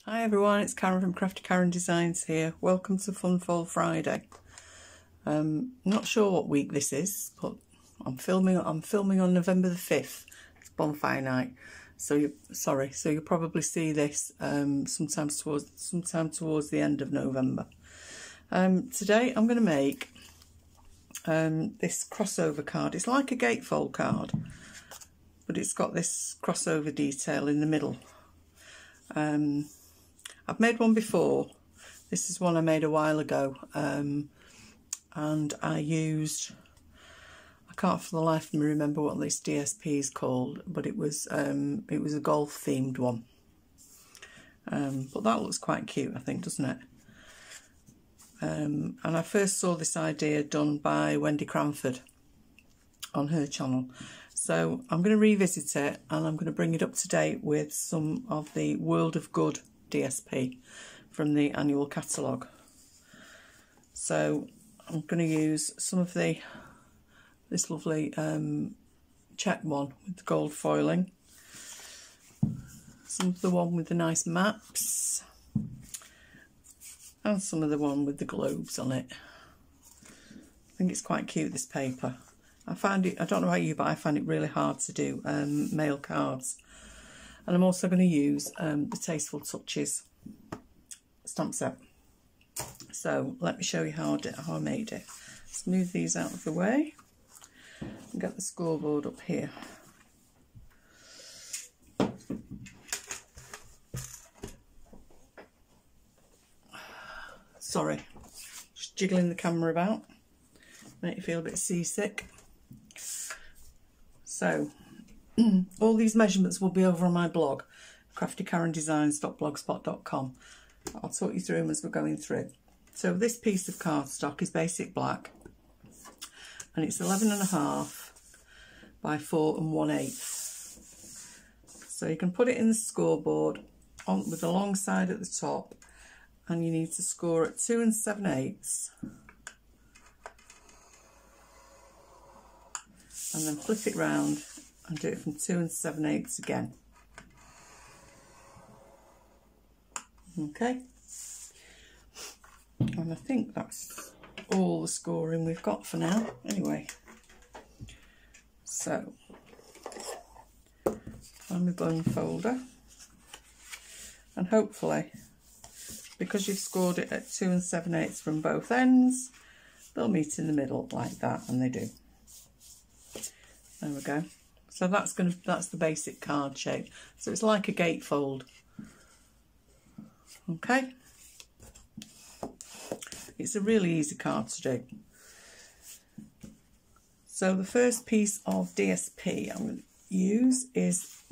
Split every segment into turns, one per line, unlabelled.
Hi everyone, it's Karen from Craftykarendesigns here. Welcome to Fun Fold Friday. Not sure what week this is, but I'm filming on November the 5th. It's bonfire night. So you'll probably see this sometime towards the end of November. Today I'm going to make this crossover card. It's like a gatefold card, but it's got this crossover detail in the middle. I've made one before. This is one I made a while ago, and I can't for the life of me remember what this DSP is called, but it was a golf themed one. But that looks quite cute, I think, doesn't it? And I first saw this idea done by Wendy Cranford on her channel. So I'm going to revisit it, and I'm going to bring it up to date with some of the World of Good DSP from the annual catalogue. So I'm going to use some of this lovely check one with the gold foiling, some of the one with the nice maps, and some of the one with the globes on it. I think it's quite cute, this paper. I don't know about you, but I find it really hard to do mail cards. And I'm also going to use the Tasteful Touches stamp set. So let me show you how I made it. Let's move these out of the way and get the scoreboard up here. Sorry, just jiggling the camera about, make you feel a bit seasick. So all these measurements will be over on my blog, craftykarendesigns.blogspot.com. I'll talk you through them as we're going through. So this piece of cardstock is basic black, and it's 11.5 by 4 1/8. So you can put it in the scoreboard on with the long side at the top, and you need to score at 2 7/8, and then flip it round and do it from 2 7/8 again. Okay, and I think that's all the scoring we've got for now anyway. So find my bun folder, and hopefully, because you've scored it at 2 7/8 from both ends, they'll meet in the middle like that, and they do. There we go. So that's the basic card shape. So it's like a gatefold. Okay. It's a really easy card to do. So the first piece of DSP I'm going to use is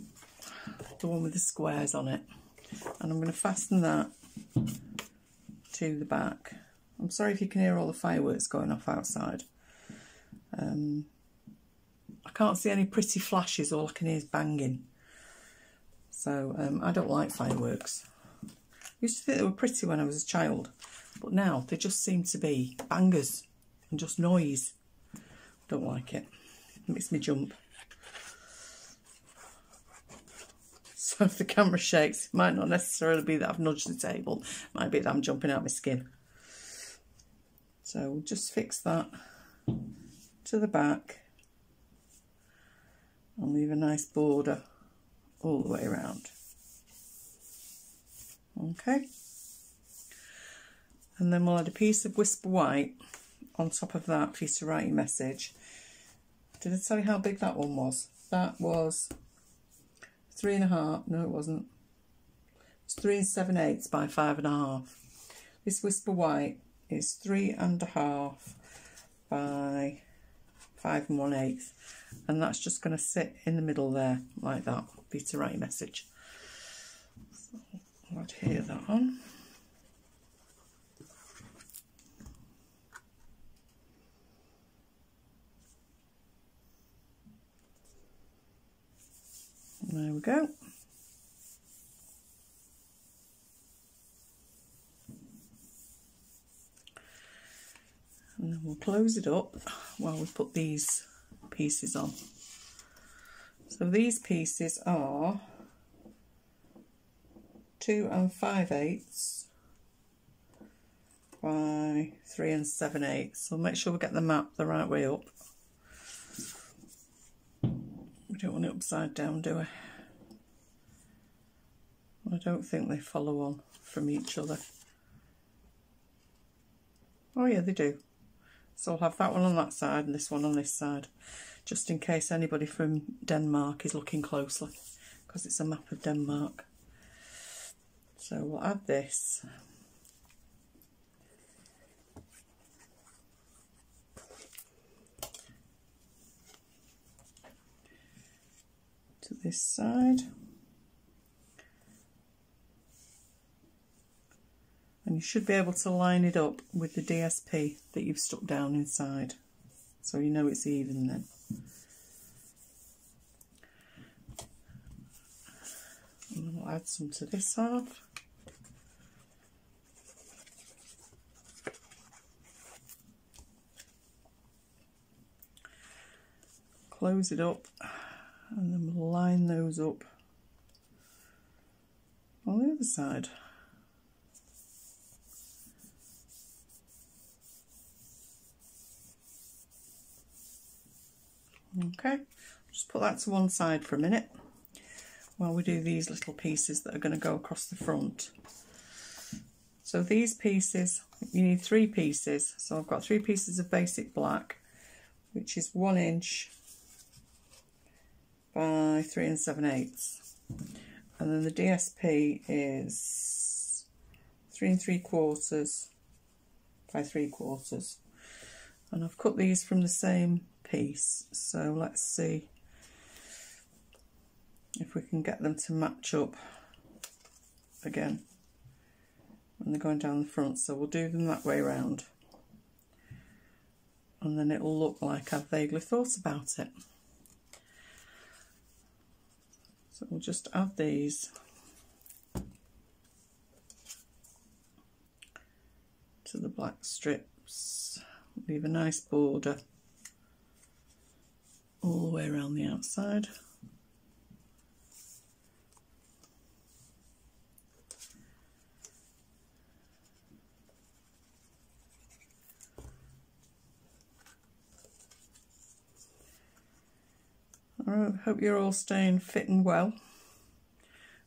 the one with the squares on it, and I'm going to fasten that to the back. I'm sorry if you can hear all the fireworks going off outside. I can't see any pretty flashes, all I can hear is banging. So I don't like fireworks. I used to think they were pretty when I was a child, but now they just seem to be bangers and just noise. Don't like it. It makes me jump. So if the camera shakes, it might not necessarily be that I've nudged the table. It might be that I'm jumping out my skin. So we'll just fix that to the back and leave a nice border all the way around. Okay, and then we'll add a piece of Whisper White on top of that for you to write your message. Did I tell you how big that one was? That was 3.5, no it wasn't, it's 3 7/8 by 5.5. This Whisper White is 3.5 by 5 1/8, and that's just going to sit in the middle there like that for you to write your message. So I'll adhere that on. And there we go. And then we'll close it up while we put these pieces on. So these pieces are 2 5/8 by 3 7/8. So make sure we get the map the right way up. We don't want it upside down, do we? I don't think they follow on from each other. Oh yeah, they do. So I'll have that one on that side and this one on this side, just in case anybody from Denmark is looking closely, because it's a map of Denmark. So we'll add this. To this side. And you should be able to line it up with the DSP that you've stuck down inside, so you know it's even then. And then we'll add some to this half. Close it up, and then we'll line those up on the other side. Okay, just put that to one side for a minute while we do these little pieces that are going to go across the front. So these pieces, you need 3 pieces. So I've got 3 pieces of basic black, which is 1 inch by 3 7/8. And then the DSP is 3 3/4 by 3/4. And I've cut these from the same piece, so let's see if we can get them to match up again when they're going down the front. So we'll do them that way round, and then it'll look like I've vaguely thought about it. So we'll just add these to the black strips, leave a nice border all the way around the outside. I hope you're all staying fit and well.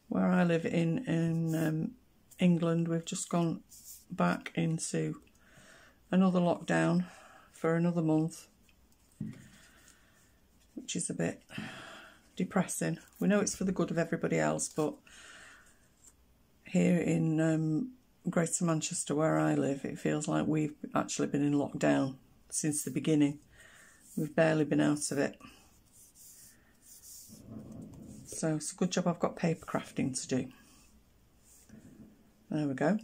Where I live in England, we've just gone back into another lockdown for another month, which is a bit depressing. We know it's for the good of everybody else, but here in Greater Manchester, where I live, it feels like we've actually been in lockdown since the beginning. We've barely been out of it. So it's a good job I've got paper crafting to do. There we go.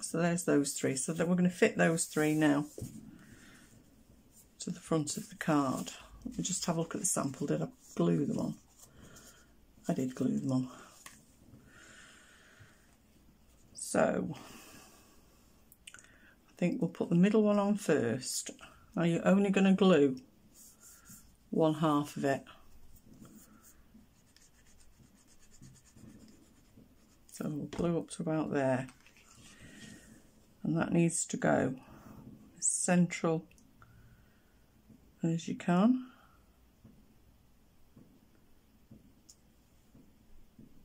So there's those 3. So that we're going to fit those 3 now to the front of the card. Let me just have a look at the sample. Did I glue them on? I did glue them on. So I think we'll put the middle one on first. Now you're only going to glue 1/2 of it. So we'll glue up to about there. And that needs to go as central as you can.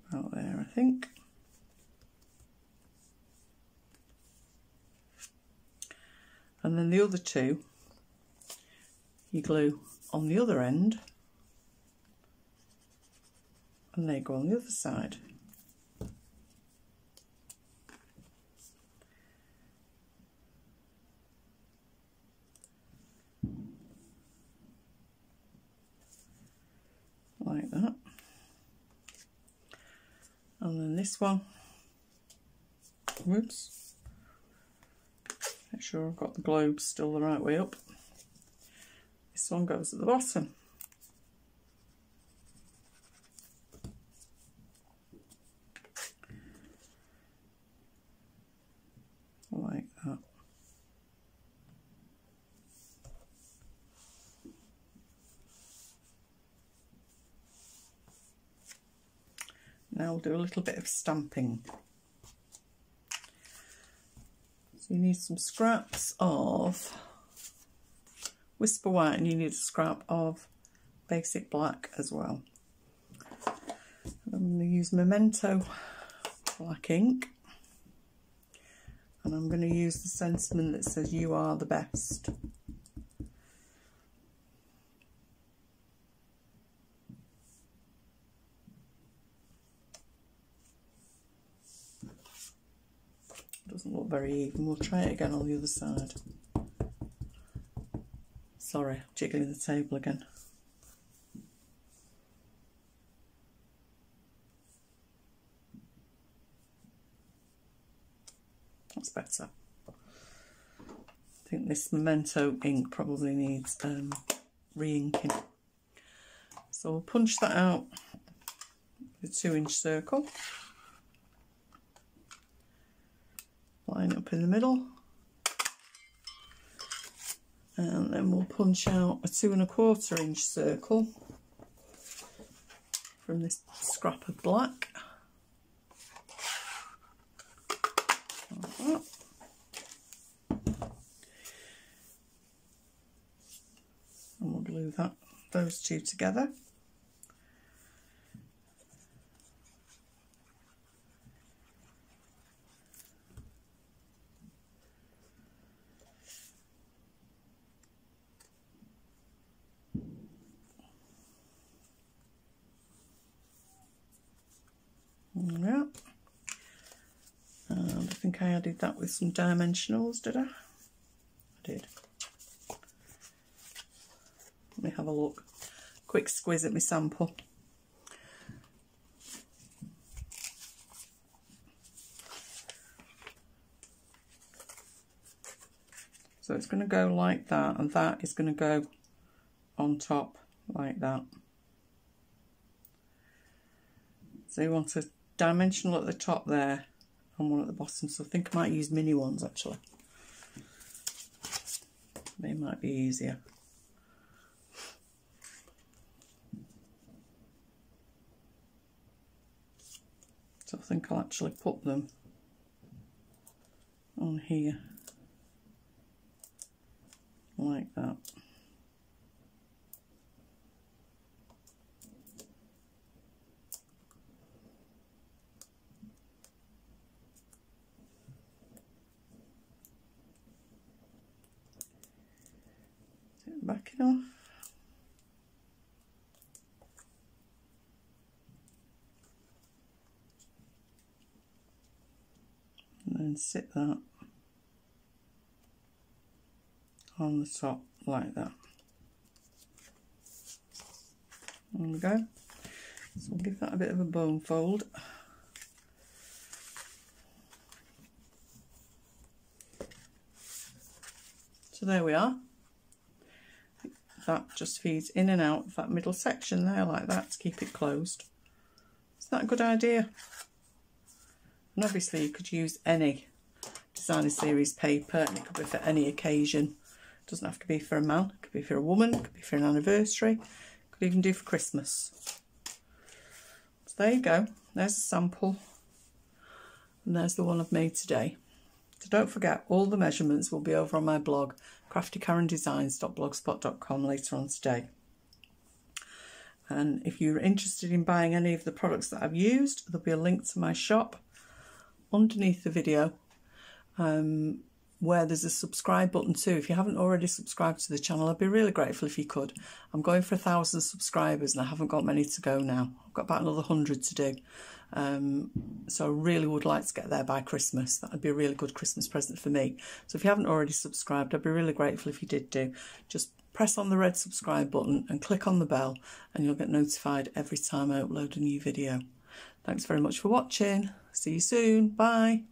About there, I think. And then the other 2, you glue on the other end, and they go on the other side. Like that. And then this one, whoops, make sure I've got the globes still the right way up. This one goes at the bottom. Like that. Now we'll do a little bit of stamping. So you need some scraps of Whisper White and you need a scrap of basic black as well. And I'm going to use Memento black ink. And I'm going to use the sentiment that says "You are the best." Doesn't look very even. We'll try it again on the other side. Sorry, jiggling the table again. That's better. I think this Memento ink probably needs re-inking. So we'll punch that out with a 2-inch circle. Line it up in the middle. And then we'll punch out a 2 1/4-inch circle from this scrap of black. Like that. And we'll glue those two together. Yeah, and I think I added that with some dimensionals, did I? I did. Let me have a look. Quick squiz at my sample. So it's going to go like that, and that is going to go on top like that. So you want a dimensional at the top there and one at the bottom. So I think I might use mini ones actually. They might be easier. So I think I'll actually put them on here like that. Backing off. And then sit that on the top like that. There we go. So we'll give that a bit of a bone fold. So there we are. That just feeds in and out of that middle section there like that to keep it closed. Isn't that a good idea? And obviously you could use any designer series paper and it could be for any occasion. It doesn't have to be for a man, it could be for a woman, it could be for an anniversary, it could even do for Christmas. So there you go, there's a sample and there's the one I've made today. So don't forget, all the measurements will be over on my blog, craftykarendesigns.blogspot.com, later on today. And if you're interested in buying any of the products that I've used, there'll be a link to my shop underneath the video, where there's a subscribe button too. If you haven't already subscribed to the channel, I'd be really grateful if you could. I'm going for 1,000 subscribers and I haven't got many to go now. I've got about another 100 to do. So I really would like to get there by Christmas. That would be a really good Christmas present for me. So if you haven't already subscribed, I'd be really grateful if you did do. Just press on the red subscribe button and click on the bell and you'll get notified every time I upload a new video. Thanks very much for watching. See you soon. Bye.